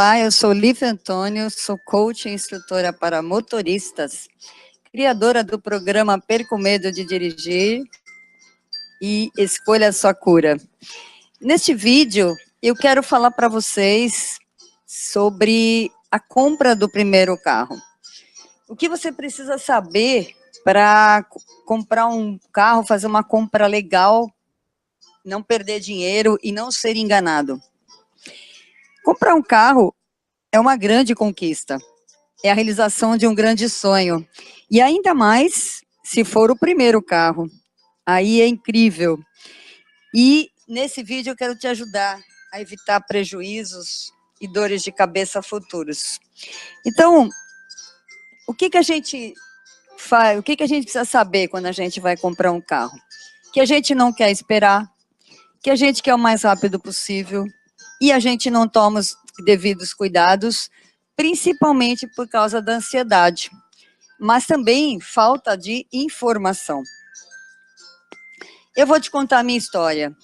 Olá, eu sou Lívia Antônio, sou coach e instrutora para motoristas, criadora do programa Perca o Medo de Dirigir e Escolha a Sua Cura. Neste vídeo, eu quero falar para vocês sobre a compra do primeiro carro. O que você precisa saber para comprar um carro, fazer uma compra legal, não perder dinheiro e não ser enganado. Comprar um carro é uma grande conquista, é a realização de um grande sonho, e ainda mais se for o primeiro carro, aí é incrível. E nesse vídeo eu quero te ajudar a evitar prejuízos e dores de cabeça futuros. Então, o que a gente faz, o que a gente precisa saber quando a gente vai comprar um carro? Que a gente não quer esperar, que a gente quer o mais rápido possível, e a gente não toma os devidos cuidados, principalmente por causa da ansiedade, mas também falta de informação. Eu vou te contar a minha história.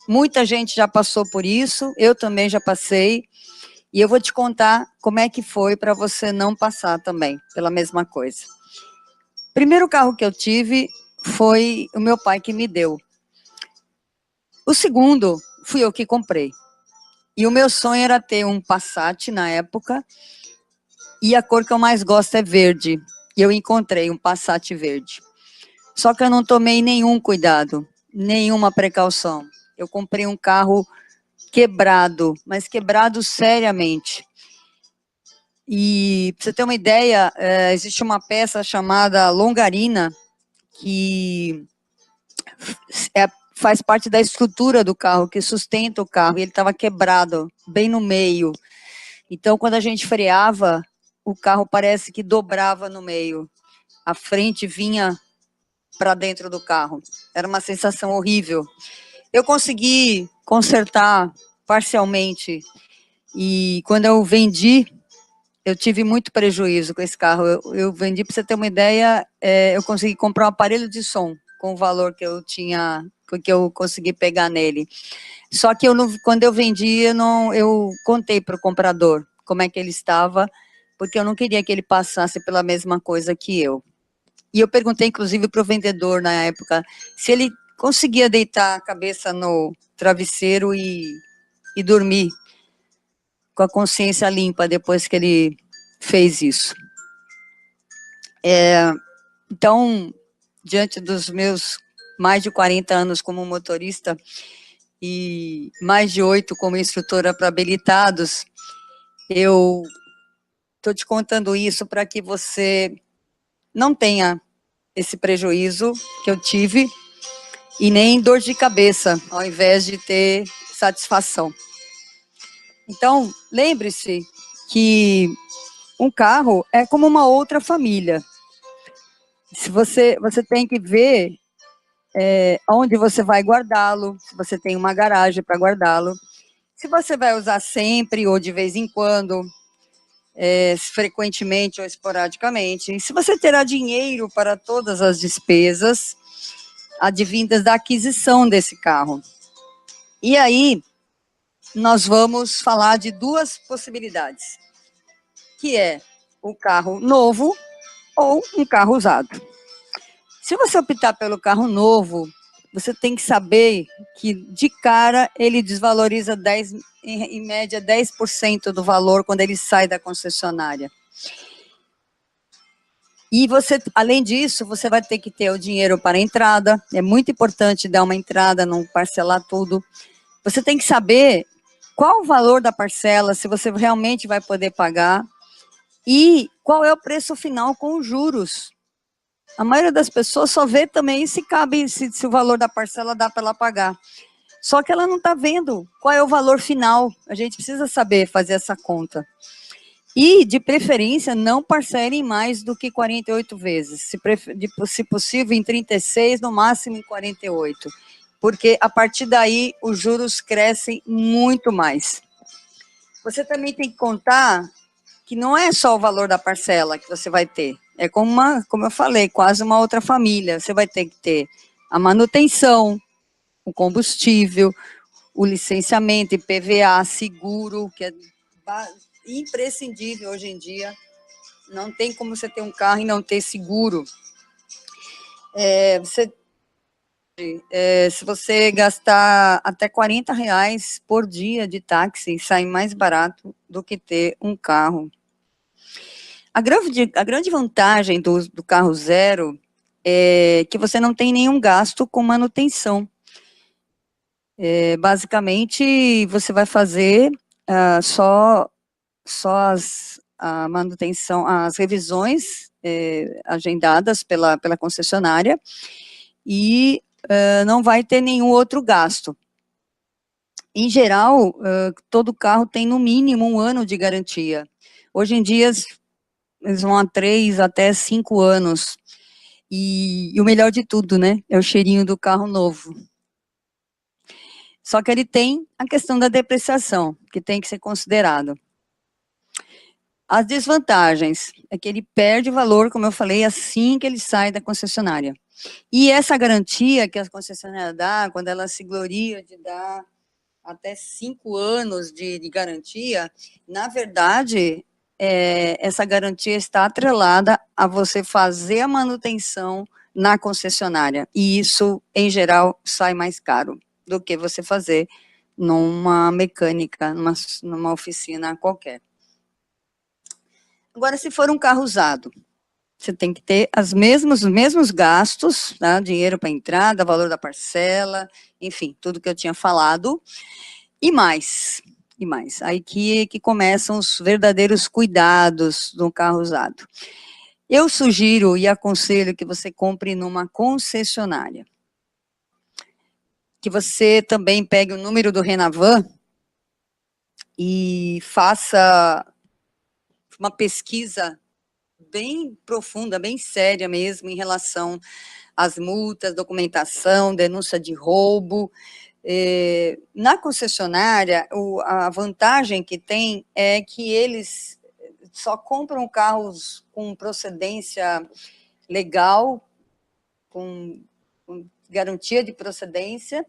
Muita gente já passou por isso, eu também já passei, e eu vou te contar como é que foi para você não passar também pela mesma coisa. O primeiro carro que eu tive foi o meu pai que me deu. O segundo fui eu que comprei. E o meu sonho era ter um Passat na época, e a cor que eu mais gosto é verde. E eu encontrei um Passat verde. Só que eu não tomei nenhum cuidado, nenhuma precaução. Eu comprei um carro quebrado, mas quebrado seriamente. E, para você ter uma ideia, existe uma peça chamada longarina, que faz parte da estrutura do carro, que sustenta o carro, e ele estava quebrado, bem no meio. Então, quando a gente freava, o carro parece que dobrava no meio. A frente vinha para dentro do carro. Era uma sensação horrível. Eu consegui consertar parcialmente, e quando eu vendi, eu tive muito prejuízo com esse carro. Eu vendi, para você ter uma ideia, eu consegui comprar um aparelho de som com o valor que eu tinha, que eu consegui pegar nele. Só que quando eu vendi, eu contei para o comprador como é que ele estava, porque eu não queria que ele passasse pela mesma coisa que eu. E eu perguntei, inclusive, para o vendedor, na época, se ele conseguia deitar a cabeça no travesseiro e dormir com a consciência limpa depois que ele fez isso. Então, diante dos meus mais de 40 anos como motorista e mais de 8 como instrutora para habilitados, eu estou te contando isso para que você não tenha esse prejuízo que eu tive e nem dor de cabeça, ao invés de ter satisfação. Então, lembre-se que um carro é como uma outra família. Se você tem que ver onde você vai guardá-lo, se você tem uma garagem para guardá-lo, se você vai usar sempre ou de vez em quando, frequentemente ou esporadicamente, e se você terá dinheiro para todas as despesas advindas da aquisição desse carro. E aí, nós vamos falar de duas possibilidades, que é o carro novo ou um carro usado. Se você optar pelo carro novo, você tem que saber que, de cara, ele desvaloriza em média 10% do valor quando ele sai da concessionária. E você, além disso, você vai ter que ter o dinheiro para a entrada. É muito importante dar uma entrada, não parcelar tudo. Você tem que saber qual o valor da parcela, se você realmente vai poder pagar, e qual é o preço final com os juros. A maioria das pessoas só vê também se o valor da parcela dá para ela pagar. Só que ela não está vendo qual é o valor final. A gente precisa saber fazer essa conta. E, de preferência, não parcelem mais do que 48 vezes. Se possível, em 36, no máximo em 48. Porque, a partir daí, os juros crescem muito mais. Você também tem que contar que não é só o valor da parcela que você vai ter. É como eu falei, quase uma outra família. Você vai ter que ter a manutenção, o combustível, o licenciamento, IPVA, seguro, que imprescindível hoje em dia. Não tem como você ter um carro e não ter seguro. Se você gastar até R$ 40 por dia de táxi, sai mais barato do que ter um carro. A grande vantagem do carro zero é que você não tem nenhum gasto com manutenção. Basicamente, você vai fazer só a manutenção, as revisões agendadas pela concessionária e não vai ter nenhum outro gasto. Em geral, todo carro tem no mínimo 1 ano de garantia. Hoje em dia, eles vão a 3 até 5 anos. E o melhor de tudo, né, é o cheirinho do carro novo. Só que ele tem a questão da depreciação, que tem que ser considerado. As desvantagens é que ele perde valor, como eu falei, assim que ele sai da concessionária. E essa garantia que a concessionária dá, quando ela se gloria de dar até 5 anos de garantia, na verdade, essa garantia está atrelada a você fazer a manutenção na concessionária. E isso, em geral, sai mais caro do que você fazer numa mecânica, numa oficina qualquer. Agora, se for um carro usado, você tem que ter os mesmos gastos, tá? Dinheiro para entrada, valor da parcela, enfim, tudo que eu tinha falado, e mais. Aí que começam os verdadeiros cuidados do carro usado. Eu sugiro e aconselho que você compre numa concessionária. Que você também pegue o número do Renavan e faça uma pesquisa bem profunda, bem séria mesmo, em relação às multas, documentação, denúncia de roubo. Na concessionária, a vantagem que tem é que eles só compram carros com procedência legal, com garantia de procedência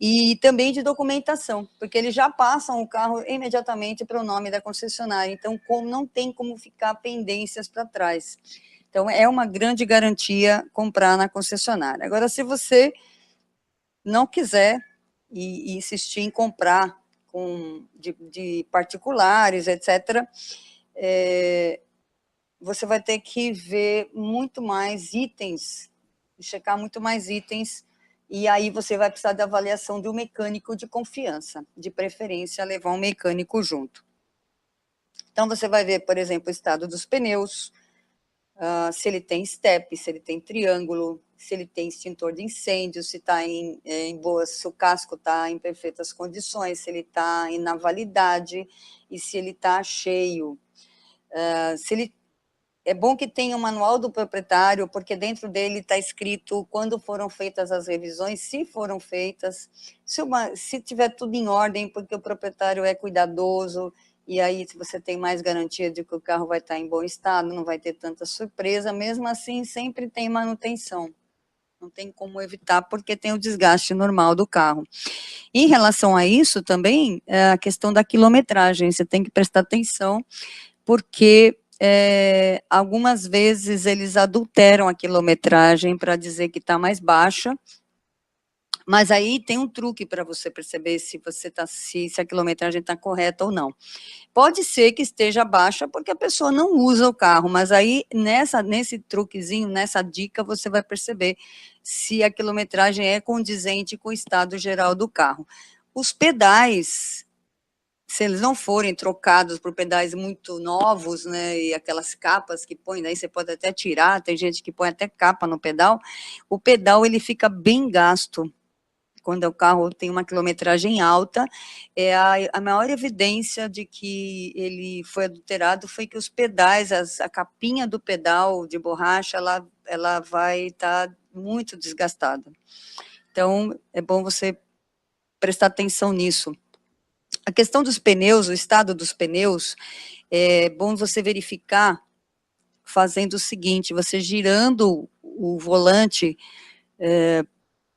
e também de documentação, porque eles já passam o carro imediatamente para o nome da concessionária, então não tem como ficar pendências para trás. Então, é uma grande garantia comprar na concessionária. Agora, se você não quiser e insistir em comprar de particulares, etc., você vai ter que ver muito mais itens, checar muito mais itens, e aí você vai precisar da avaliação de um mecânico de confiança, de preferência levar um mecânico junto. Então, você vai ver, por exemplo, o estado dos pneus, se ele tem estepe, se ele tem triângulo, se ele tem extintor de incêndio, se está se o casco está em perfeitas condições, se ele está na validade e se ele está cheio. É bom que tenha o manual do proprietário, porque dentro dele está escrito quando foram feitas as revisões, se foram feitas, se tiver tudo em ordem, porque o proprietário é cuidadoso, e aí se você tem mais garantia de que o carro vai estar em bom estado, não vai ter tanta surpresa, mesmo assim sempre tem manutenção. Não tem como evitar, porque tem o desgaste normal do carro. Em relação a isso também, a questão da quilometragem, você tem que prestar atenção, porque algumas vezes eles adulteram a quilometragem para dizer que está mais baixa, mas aí tem um truque para você perceber se a quilometragem está correta ou não. Pode ser que esteja baixa porque a pessoa não usa o carro, mas aí nesse truquezinho, nessa dica, você vai perceber se a quilometragem é condizente com o estado geral do carro. Os pedais, se eles não forem trocados por pedais muito novos, né, e aquelas capas que põe, daí você pode até tirar, tem gente que põe até capa no pedal, o pedal ele fica bem gasto. Quando o carro tem uma quilometragem alta, a maior evidência de que ele foi adulterado foi que os pedais, a capinha do pedal de borracha, ela vai estar muito desgastada. Então, é bom você prestar atenção nisso. A questão dos pneus, o estado dos pneus, é bom você verificar fazendo o seguinte, você girando o volante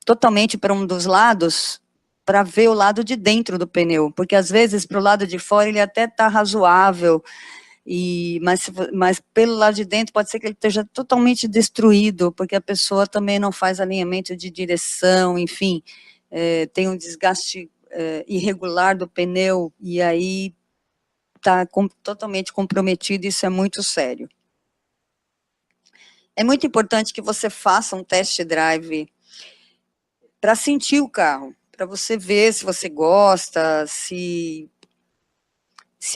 totalmente para um dos lados, para ver o lado de dentro do pneu, porque às vezes para o lado de fora ele até está razoável, mas pelo lado de dentro pode ser que ele esteja totalmente destruído, porque a pessoa também não faz alinhamento de direção, enfim, tem um desgaste irregular do pneu, e aí está totalmente comprometido, isso é muito sério. É muito importante que você faça um test drive para sentir o carro, para você ver se você gosta, se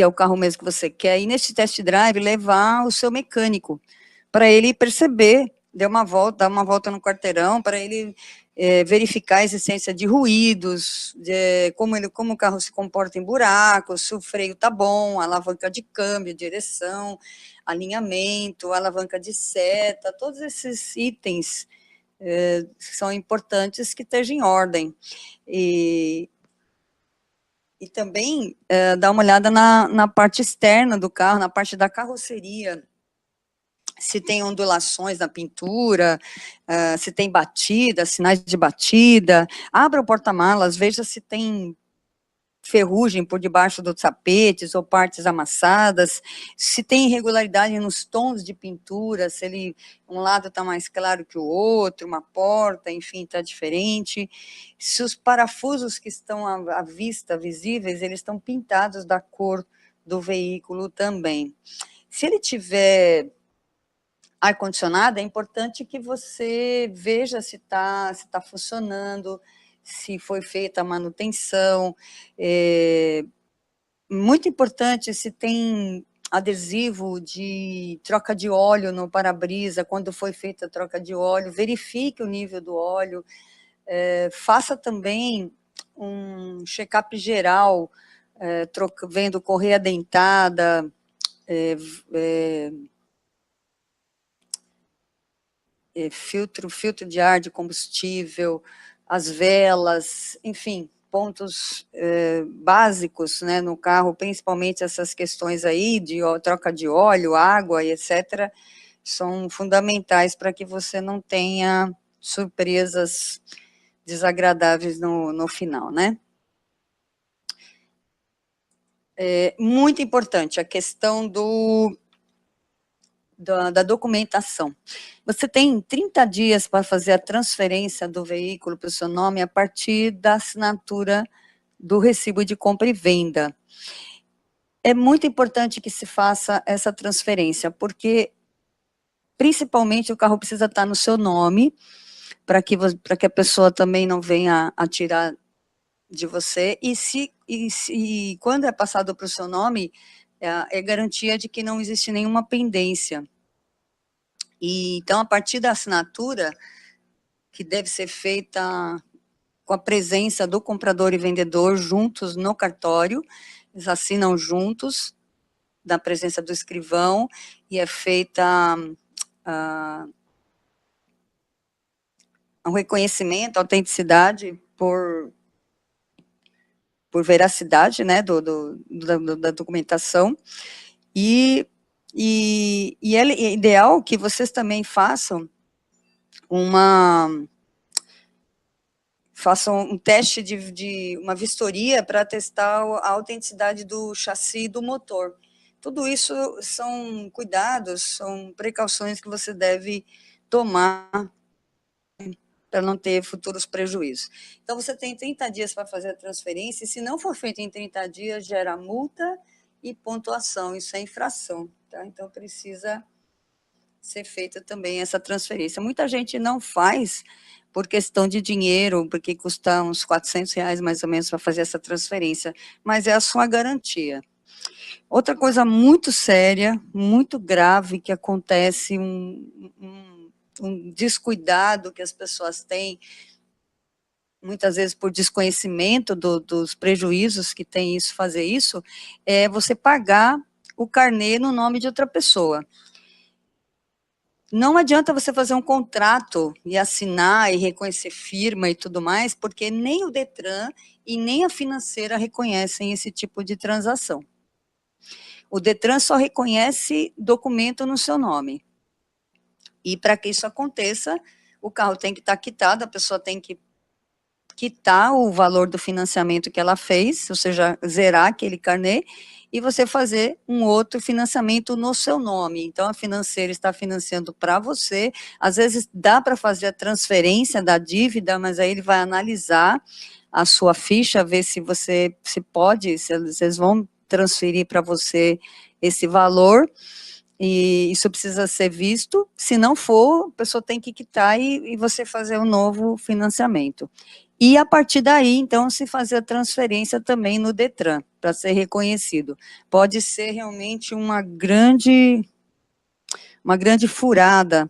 é o carro mesmo que você quer, e nesse test drive levar o seu mecânico, para ele perceber, dar uma volta no quarteirão, para ele verificar a existência de ruídos, como o carro se comporta em buracos, se o freio está bom, a alavanca de câmbio, direção, alinhamento, alavanca de seta, todos esses itens são importantes que estejam em ordem. E também dar uma olhada na parte externa do carro, na parte da carroceria, se tem ondulações na pintura, se tem batida, sinais de batida. Abra o porta-malas, veja se tem ferrugem por debaixo dos tapetes ou partes amassadas, se tem irregularidade nos tons de pintura, se um lado está mais claro que o outro, uma porta, enfim, está diferente, se os parafusos que estão à vista, visíveis, eles estão pintados da cor do veículo também. Se ele tiver ar-condicionado, é importante que você veja se está funcionando, se foi feita a manutenção, muito importante se tem adesivo de troca de óleo no para-brisa, quando foi feita a troca de óleo, verifique o nível do óleo, faça também um check-up geral, vendo correia dentada, filtro de ar de combustível, as velas, enfim, pontos básicos, né, no carro, principalmente essas questões aí de troca de óleo, água e etc., são fundamentais para que você não tenha surpresas desagradáveis no final, né? Muito importante a questão da documentação. Você tem 30 dias para fazer a transferência do veículo para o seu nome a partir da assinatura do recibo de compra e venda. É muito importante que se faça essa transferência, porque principalmente o carro precisa estar no seu nome, para que a pessoa também não venha a tirar de você, e quando é passado para o seu nome, é garantia de que não existe nenhuma pendência. Então, a partir da assinatura, que deve ser feita com a presença do comprador e vendedor juntos no cartório, eles assinam juntos, na presença do escrivão, e é feita um reconhecimento, autenticidade por veracidade, né, da documentação, e é ideal que vocês também façam um teste de uma vistoria para testar a autenticidade do chassi e do motor. Tudo isso são cuidados, são precauções que você deve tomar para não ter futuros prejuízos. Então, você tem 30 dias para fazer a transferência, e se não for feito em 30 dias, gera multa e pontuação, isso é infração, tá? Então, precisa ser feita também essa transferência. Muita gente não faz por questão de dinheiro, porque custa uns R$400 mais ou menos para fazer essa transferência, mas é a sua garantia. Outra coisa muito séria, muito grave, que acontece, um descuidado que as pessoas têm, muitas vezes por desconhecimento dos prejuízos que tem isso, fazer isso, é você pagar o carnê no nome de outra pessoa. Não adianta você fazer um contrato e assinar e reconhecer firma e tudo mais, porque nem o Detran e nem a financeira reconhecem esse tipo de transação. O Detran só reconhece documento no seu nome. E para que isso aconteça, o carro tem que estar quitado, a pessoa tem que quitar o valor do financiamento que ela fez, ou seja, zerar aquele carnê, e você fazer um outro financiamento no seu nome. Então, a financeira está financiando para você. Às vezes, dá para fazer a transferência da dívida, mas aí ele vai analisar a sua ficha, ver se você se pode, se eles vão transferir para você esse valor, e isso precisa ser visto. Se não for, a pessoa tem que quitar e você fazer um novo financiamento. E a partir daí, então, se fazer a transferência também no Detran, para ser reconhecido. Pode ser realmente uma grande furada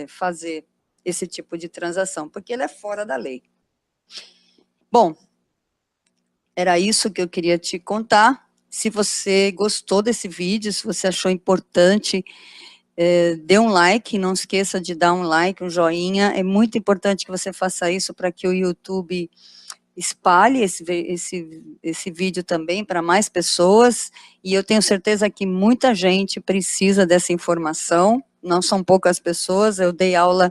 fazer esse tipo de transação, porque ele é fora da lei. Bom, era isso que eu queria te contar. Se você gostou desse vídeo, se você achou importante, dê um like, não esqueça de dar um like, um joinha. É muito importante que você faça isso para que o YouTube espalhe esse vídeo também para mais pessoas, e eu tenho certeza que muita gente precisa dessa informação, não são poucas pessoas. Eu dei aula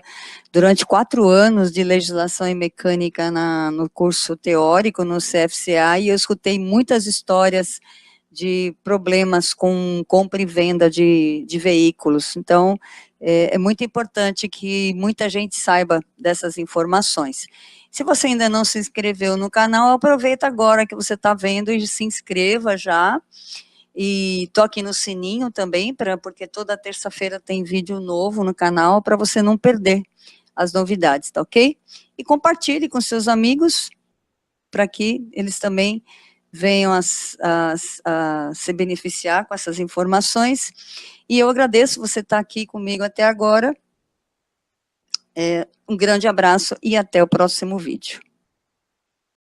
durante 4 anos de legislação e mecânica no curso teórico, no CFCA, e eu escutei muitas histórias de problemas com compra e venda de veículos. Então, é muito importante que muita gente saiba dessas informações. Se você ainda não se inscreveu no canal, aproveita agora que você está vendo e se inscreva já. E toque no sininho também, porque toda terça-feira tem vídeo novo no canal, para você não perder as novidades, tá ok? E compartilhe com seus amigos, para que eles também venham a se beneficiar com essas informações. E eu agradeço você estar aqui comigo até agora. Um grande abraço e até o próximo vídeo.